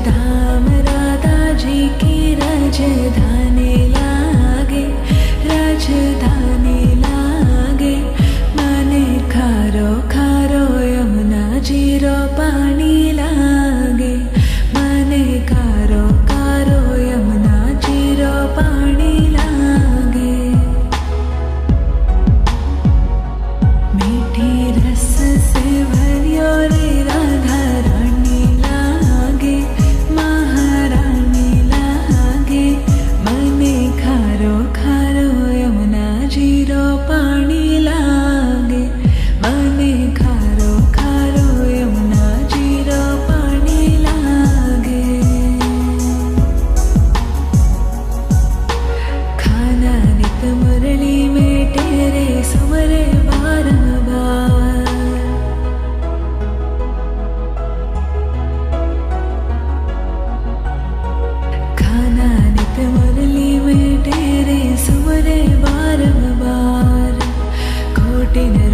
धाम राधा जी की राजधानी लागे, राजधानी लागे। મને ખારો ખારો યમુના જીરો પાણી લાગે, મને ખારો ખારો યમુના જીરો પાણી લાગે। मीठी रस से भरियो रे राधा रानी लागे, महारानी लागे। मने खारो खारो यमुना जीरो पाणी लागे, मने खारो खारो यमुना जीरो पाणी लागे। खाना नित मुरली में तेरे सुमरे बारंबार, खाना नित मुरली में तेरे सुमरे बारंबार। खोटे न